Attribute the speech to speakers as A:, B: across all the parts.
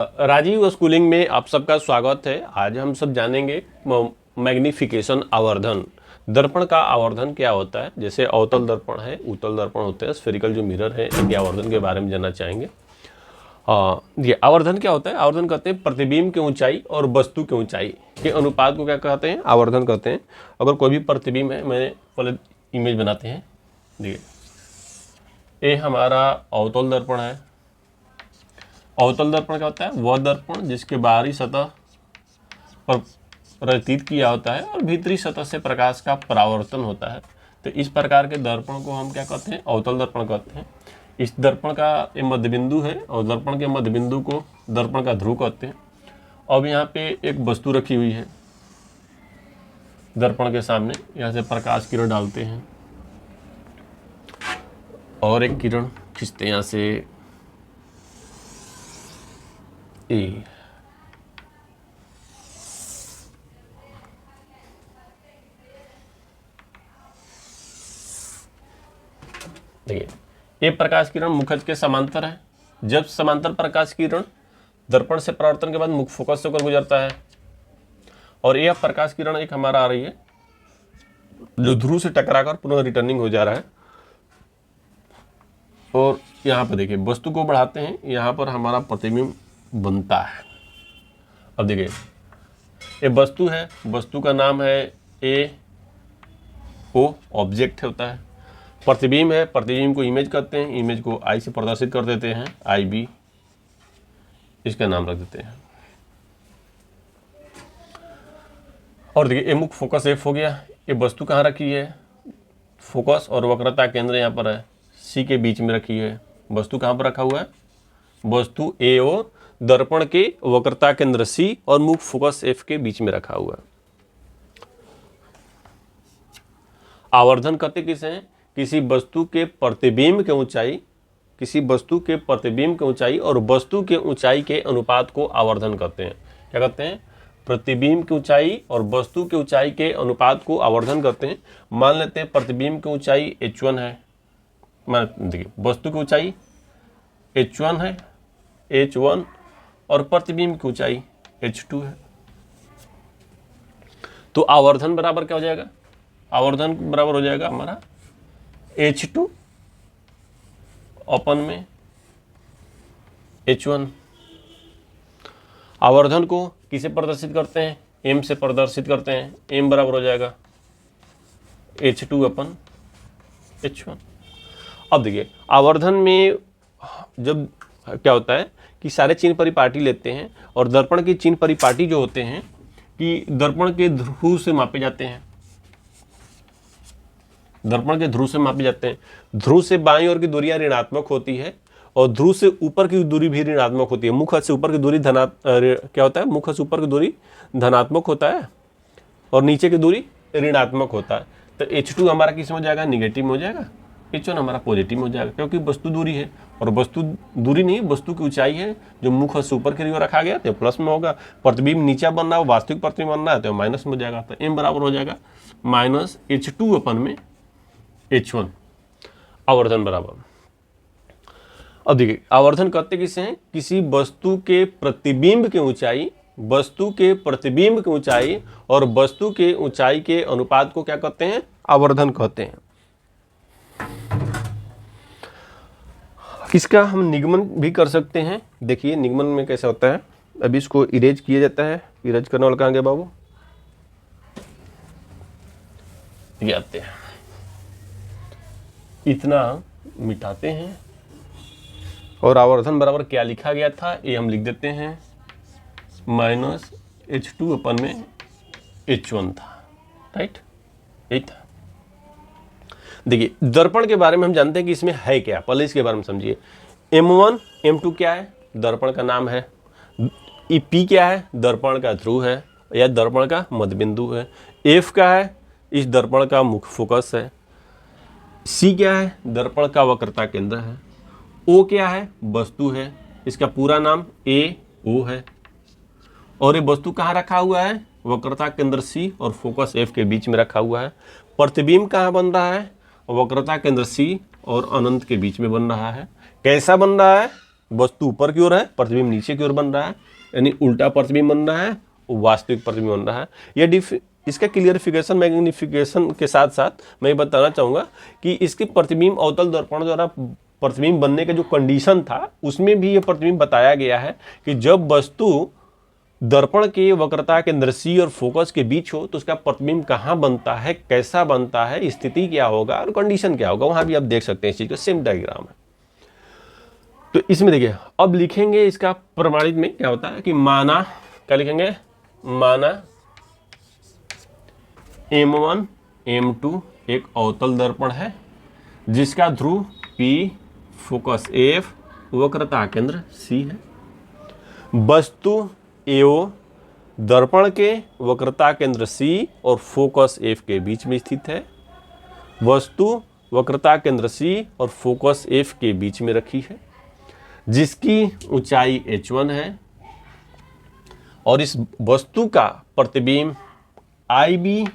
A: Rajiv schooling में आप सबका स्वागत है। आज हम सब जानेंगे मैग्निफिकेशन आवर्धन। दर्पण का आवर्धन क्या होता है। जैसे अवतल दर्पण है, उत्तल दर्पण होते हैं, स्फेरिकल जो मिरर है, इनके आवर्धन के बारे में जानना चाहेंगे। ये आवर्धन क्या होता है। आवर्धन कहते हैं प्रतिबिंब की ऊंचाई और वस्तु की ऊंचाई के अनुपात को क्या कहते हैं, आवर्धन कहते हैं। अगर कोई भी प्रतिबिंब है, मैंने पहले इमेज बनाते हैं। देखिए, ये हमारा अवतल दर्पण है। अवतल दर्पण क्या होता है, वह दर्पण जिसके बाहरी सतह पर प्रतीत किया होता है और भीतरी सतह से प्रकाश का परावर्तन होता है। तो इस प्रकार के दर्पण को हम क्या कहते हैं, अवतल दर्पण कहते हैं। इस दर्पण का ये मध्य बिंदु है और दर्पण के मध्य बिंदु को दर्पण का ध्रुव कहते हैं। अब यहाँ पे एक वस्तु रखी हुई है दर्पण के सामने, यहाँ से प्रकाश किरण डालते हैं और एक किरण खींचते हैं यहाँ से ए। देखिए, ये प्रकाश किरण मुखज के समांतर है। जब समांतर प्रकाश किरण दर्पण से परावर्तन के बाद मुख फोकस से होकर गुजरता है और यह प्रकाश किरण एक हमारा आ रही है जो ध्रुव से टकराकर पुनः रिटर्निंग हो जा रहा है। और यहाँ पर देखिए, वस्तु को बढ़ाते हैं, यहाँ पर हमारा प्रतिबिंब बनता है। अब देखिए, ये वस्तु है, वस्तु का नाम है ए ओ, ऑब्जेक्ट होता है। प्रतिबिंब है, प्रतिबिंब को इमेज कहते हैं, इमेज को आई से प्रदर्शित कर देते हैं, आई बी इसका नाम रख देते हैं। और देखिए, ये मुख फोकस एफ हो गया। ये वस्तु कहाँ रखी है, फोकस और वक्रता केंद्र यहाँ पर है, सी के बीच में रखी है। वस्तु कहाँ पर रखा हुआ है, वस्तु ए ओ दर्पण के वक्रता केंद्र सी और मुख फोकस एफ के बीच में रखा हुआ है। आवर्धन कहते किसे हैं, किसी वस्तु के प्रतिबिंब की ऊंचाई, किसी वस्तु के प्रतिबिंब की ऊंचाई और वस्तु के ऊंचाई के अनुपात को आवर्धन कहते हैं। क्या कहते हैं, प्रतिबिंब की ऊंचाई और वस्तु की ऊंचाई के अनुपात को आवर्धन कहते हैं। मान लेते हैं प्रतिबिंब की ऊंचाई h1 है, मान देखिए वस्तु की ऊंचाई h1 है, h1 और प्रतिबिंब की ऊंचाई h2 है। तो आवर्धन बराबर क्या हो जाएगा, आवर्धन बराबर हो जाएगा हमारा h2 अपन में h1। आवर्धन को किसे प्रदर्शित करते हैं, m से प्रदर्शित करते हैं। m बराबर हो जाएगा h2 अपन h1। अब देखिए, आवर्धन में जब क्या होता है कि सारे चिन्ह परिपाटी लेते हैं और दर्पण के चिन्ह परिपाटी जो होते हैं कि दर्पण के ध्रुव से मापे जाते हैं, दर्पण के ध्रुव से मापे जाते हैं। ध्रुव से बाईं ओर की दूरियां ऋणात्मक होती है और ध्रुव से ऊपर की दूरी भी ऋणात्मक होती है। मुख से ऊपर की दूरी क्या होता है, मुख से ऊपर की दूरी धनात्मक होता है और नीचे की दूरी ऋणात्मक होता है। तो h2 हमारा किस में हो जाएगा, निगेटिव में हो जाएगा, h1 हमारा पॉजिटिव में हो जाएगा, क्योंकि वस्तु दूरी है और वस्तु दूरी नहीं, वस्तु की ऊंचाई है जो मुख से ऊपर की ओर रखा गया तो प्लस में होगा। प्रतिबिंब नीचे बन रहा है, वास्तविक प्रतिबिंब बन रहा है तो माइनस में हो जाएगा। तो m बराबर हो जाएगा माइनस h2 अपन में h1, आवर्धन बराबर। अब देखिए, आवर्धन कहते किसे हैं, किसी वस्तु के प्रतिबिंब की ऊंचाई, वस्तु के प्रतिबिंब की ऊंचाई और वस्तु के ऊंचाई के अनुपात को क्या कहते हैं, आवर्धन कहते हैं। इसका हम निगमन भी कर सकते हैं। देखिए निगमन में कैसा होता है, अभी इसको इरेज किया जाता है। इरेज करने वाला कहाँ गया बाबू, ये आते हैं, इतना मिटाते हैं और आवर्धन बराबर क्या लिखा गया था ये हम लिख देते हैं, माइनस h2 अपन में h1 था, राइट, यही था। देखिए, दर्पण के बारे में हम जानते हैं कि इसमें है क्या, पहले इसके बारे में समझिए। m1 m2 क्या है, दर्पण का नाम है। p क्या है, दर्पण का ध्रुव है या दर्पण का मध्यबिंदु है। f क्या है, इस दर्पण का मुख्य फोकस है। c क्या है, दर्पण का वक्रता केंद्र है। o क्या है, वस्तु है, इसका पूरा नाम a o है। और ये वस्तु कहाँ रखा हुआ है, वक्रता केंद्र c और फोकस f के बीच में रखा हुआ है। प्रतिबिंब कहाँ बन रहा है, वक्रता केंद्र C और अनंत के बीच में बन रहा है। कैसा बन रहा है, वस्तु ऊपर की ओर है, प्रतिबिंब नीचे की ओर बन रहा है, यानी उल्टा प्रतिबिंब बन रहा है, वास्तविक प्रतिबिंब बन रहा है। यह इसका क्लियरिफिकेशन मैग्निफिकेशन के साथ साथ मैं बताना चाहूँगा कि इसके प्रतिबिंब अवतल दर्पण द्वारा प्रतिबिंब बनने का जो कंडीशन था उसमें भी ये प्रतिबिंब बताया गया है कि जब वस्तु दर्पण के वक्रता केंद्र सी और फोकस के बीच हो तो उसका प्रतिबिंब कहाँ बनता है, कैसा बनता है, स्थिति क्या होगा और कंडीशन क्या होगा, वहां भी आप देख सकते हैं इस चीज का सेम डायग्राम है। तो इसमें देखिए अब लिखेंगे इसका प्रमाणित में क्या होता है कि माना, क्या लिखेंगे, माना M1 M2 एक अवतल दर्पण है जिसका ध्रुव P, फोकस F, वक्रता केंद्र C है। वस्तु AO दर्पण के वक्रता केंद्र C और फोकस F के बीच में स्थित है। वस्तु वक्रता केंद्र C और फोकस F के बीच में रखी है, जिसकी ऊंचाई h1 है और इस वस्तु का प्रतिबिंब IB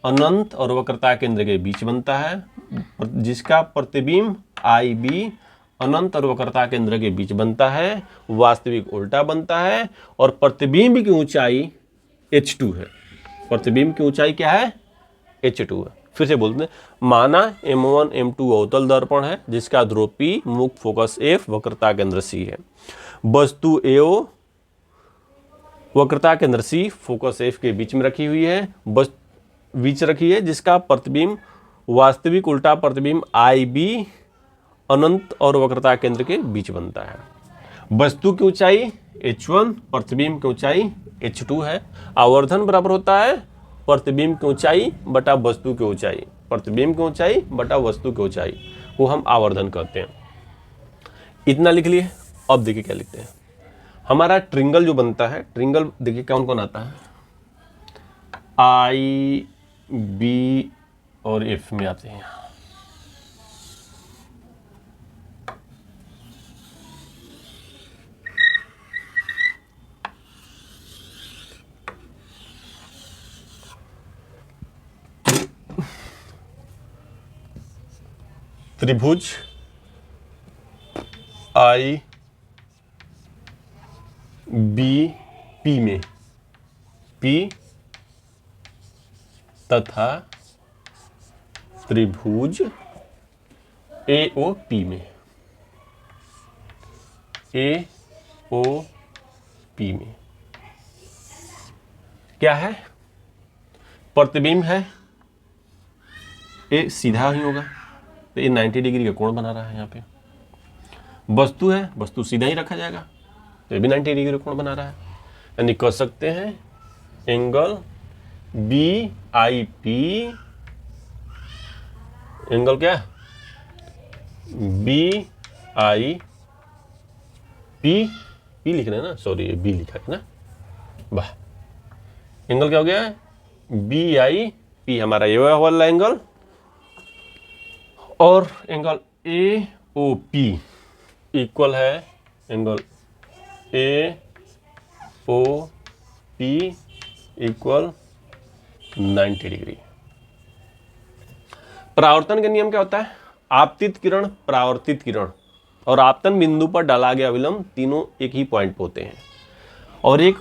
A: अनंत और वक्रता केंद्र के बीच बनता है, जिसका प्रतिबिंब IB अनंत और वक्रता केंद्र के बीच बनता है, वास्तविक उल्टा बनता है और प्रतिबिंब की ऊंचाई h2 है। प्रतिबिंब की ऊंचाई क्या है, h2 है। फिर से बोलते हैं, माना M1 M2 अवतल दर्पण है जिसका ध्रुव P, मुख्य फोकस F, वक्रता केंद्र C है। वस्तु AO वक्रता केंद्र C, फोकस F के बीच में रखी हुई है, बीच रखी है, जिसका प्रतिबिंब वास्तविक उल्टा प्रतिबिंब IB अनंत और वक्रता केंद्र के बीच बनता है। वस्तु की ऊंचाई h1, प्रतिबिंब की ऊंचाई h2 है। आवर्धन बराबर होता है प्रतिबिंब की ऊंचाई बटा वस्तु की ऊंचाई, प्रतिबिंब की ऊंचाई बटा वस्तु की ऊंचाई को हम आवर्धन कहते हैं। इतना लिख लिए। अब देखिए क्या लिखते हैं, हमारा ट्रिंगल जो बनता है, ट्रिंगल देखिए कौन कौन आता है, I, B और F में आते हैं। त्रिभुज I B P में, P तथा त्रिभुज AOP में, AOP में क्या है, प्रतिबिंब है, ए सीधा ही होगा तो ये 90 डिग्री का कोण बना रहा है। यहाँ पे वस्तु है, वस्तु सीधा ही रखा जाएगा तो ये भी 90 डिग्री का कोण बना रहा है, यानी कह सकते हैं एंगल BIP, एंगल क्या, BIP, P लिख रहे हैं ना, सॉरी ये B लिखा है ना, वाह। एंगल क्या हो गया, BIP हमारा ये वाला एंगल, और एंगल AOP इक्वल है एंगल AOP इक्वल 90 डिग्री। परावर्तन का नियम क्या होता है, आपतित किरण, परावर्तित किरण और आपतन बिंदु पर डाला गया विलंब तीनों एक ही पॉइंट पे होते हैं। और एक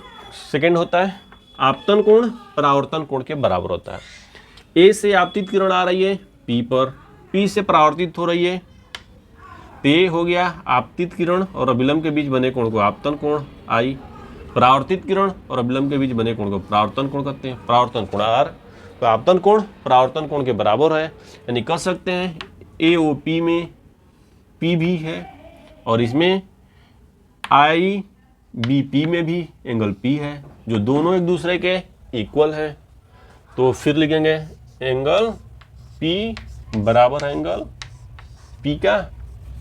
A: सेकंड होता है आपतन कोण परावर्तन कोण के बराबर होता है। ए से आपतित किरण आ रही है P पर, P से परावर्तित हो रही है, तो ये हो गया आपतित किरण और अभिलंब के बीच बने कोण को आपतन कोण I, परावर्तित किरण और अभिलंब के बीच बने कोण को परावर्तन कोण कहते हैं, परावर्तन कोण R। तो आपतन कोण परावर्तन कोण के बराबर है, यानी कह सकते हैं AOP में P भी है और इसमें IBP में भी एंगल P है, जो दोनों एक दूसरे के इक्वल है। तो फिर लिखेंगे एंगल P बराबर है एंगल P का,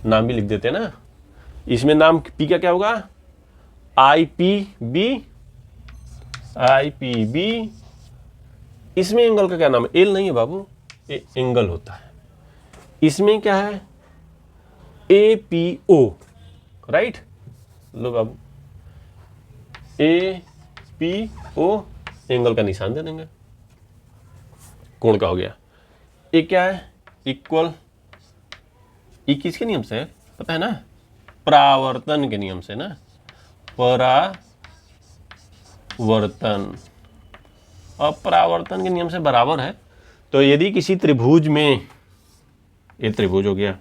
A: नाम भी लिख देते हैं ना, इसमें नाम P का क्या होगा, IPB, इसमें एंगल का क्या नाम है, L नहीं है बाबू, ये एंगल होता है। इसमें क्या है APO, राइट, लो बाबू APO एंगल का निशान दे देंगे, कोण का हो गया। ये क्या है, इक्वल, ये किसके नियम से है पता है ना, परावर्तन के नियम से ना, परावर्तन और परावर्तन के नियम से बराबर है। तो यदि किसी त्रिभुज में, ये त्रिभुज हो गया,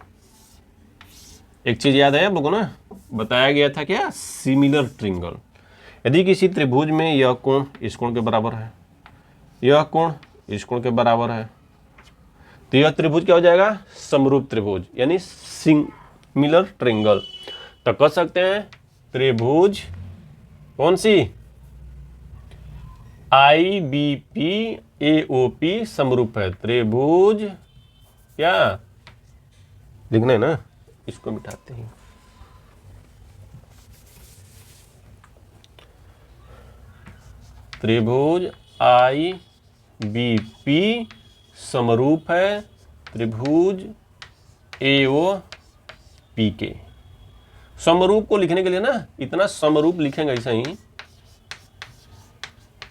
A: एक चीज याद है आप लोगों को ना, बताया गया था क्या, सिमिलर ट्रिंगल। यदि किसी त्रिभुज में यह कोण इस कोण के बराबर है, यह कोण इस कोण के बराबर है, तो यह त्रिभुज क्या हो जाएगा, समरूप त्रिभुज, यानी सिमिलर ट्रिंगल। तो कह सकते हैं त्रिभुज कौन सी, IBP AOP समरूप है। त्रिभुज क्या लिखना है ना, इसको मिटाते हैं, त्रिभुज IBP समरूप है त्रिभुज AOP के। समरूप को लिखने के लिए ना, इतना समरूप लिखेंगे ऐसा ही,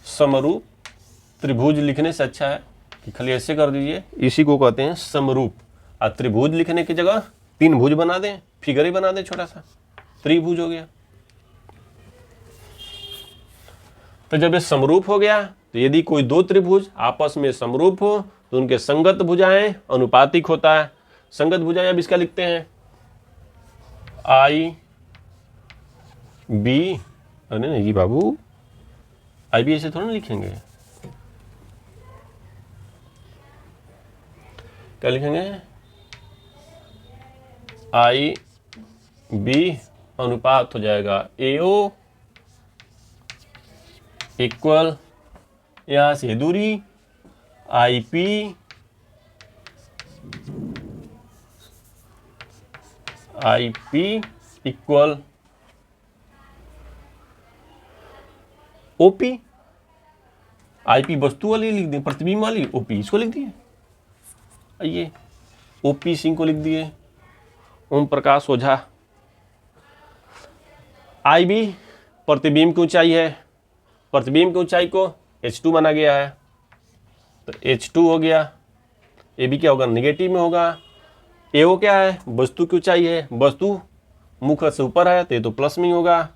A: समरूप त्रिभुज लिखने से अच्छा है कि खाली ऐसे कर दीजिए, इसी को कहते हैं समरूप। और त्रिभुज लिखने की जगह 3 भुज बना दें, फिगर ही बना दें छोटा सा, त्रिभुज हो गया। तो जब ये समरूप हो गया, तो यदि कोई 2 त्रिभुज आपस में समरूप हो तो उनके संगत भुजाएं अनुपातिक होता है। संगत भुजाएं अब इसका लिखते हैं IB, अरे नहीं बाबू, IB ऐसे थोड़ा ना लिखेंगे, क्या लिखेंगे, IB अनुपात हो जाएगा AO इक्वल, यहां से दूरी IP इक्वल OP। IP वस्तु वाली लिख दी, प्रतिबिंब वाली, OP इसको लिख दिए, आइए OP सिंह को लिख दिए, ओम प्रकाश ओझा। IB प्रतिबिंब की ऊंचाई है, प्रतिबिंब की ऊंचाई को H2 माना गया है, तो H2 हो गया। AB क्या होगा, निगेटिव में होगा। AO क्या है, वस्तु की ऊंचाई है, वस्तु मुख से ऊपर है तो ये तो प्लस में ही होगा,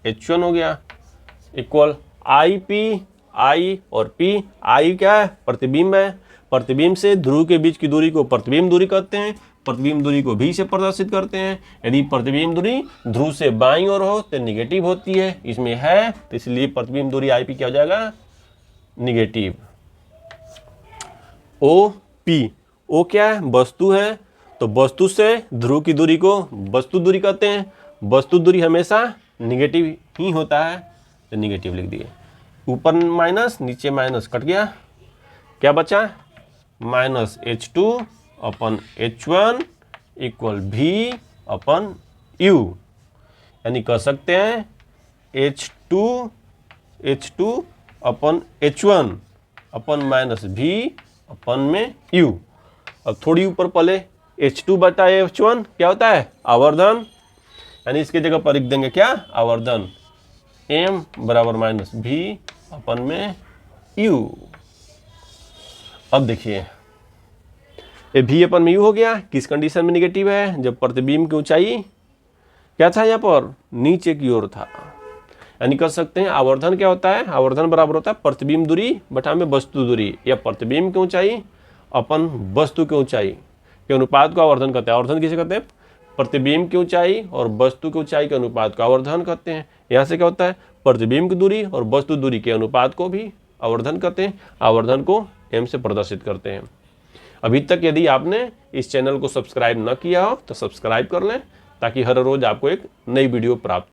A: H1 हो गया इक्वल IP, I और P। I क्या है, प्रतिबिंब है, प्रतिबिंब से ध्रुव के बीच की दूरी को प्रतिबिंब दूरी कहते हैं, प्रतिबिंब दूरी को V से प्रदर्शित करते हैं। यदि प्रतिबिंब दूरी ध्रुव से बाईं ओर हो तो निगेटिव होती है, इसमें है तो इसलिए प्रतिबिंब दूरी IP क्या हो जाएगा, निगेटिव। OP, O क्या है, वस्तु है, तो वस्तु से ध्रुव की दूरी को वस्तु दूरी कहते हैं, वस्तु दूरी हमेशा निगेटिव ही होता है, तो निगेटिव लिख दिए। ऊपर माइनस नीचे माइनस कट गया, क्या बचा, माइनस H2 अपन H1 इक्वल V अपन U, यानी कह सकते हैं H2 अपन H1 अपन माइनस V अपन में U। अब थोड़ी ऊपर पहले H2 बटा H1 क्या होता है, आवर्धन, यानी इसके जगह पर लिख देंगे क्या, आवर्धन, M बराबर माइनस V अपन में U। अब देखिए ये V अपन में U हो गया, किस कंडीशन में निगेटिव है, जब प्रतिबिंब की ऊंचाई क्या था, यहाँ पर नीचे की ओर था। यानी कर सकते हैं आवर्धन क्या होता है, आवर्धन बराबर होता है प्रतिबिंब दूरी बटा में वस्तु दूरी, या प्रतिबिंब की ऊंचाई अपन वस्तु की ऊंचाई के अनुपात को आवर्धन कहते हैं। आवर्धन किसे कहते हैं, प्रतिबिंब की ऊंचाई और वस्तु की ऊंचाई के अनुपात को आवर्धन कहते हैं। यहाँ से क्या होता है, प्रतिबिंब की दूरी और वस्तु दूरी के अनुपात को भी आवर्धन कहते हैं। आवर्धन को M से प्रदर्शित करते हैं। अभी तक यदि आपने इस चैनल को सब्सक्राइब न किया हो तो सब्सक्राइब कर लें, ताकि हर रोज आपको एक नई वीडियो प्राप्त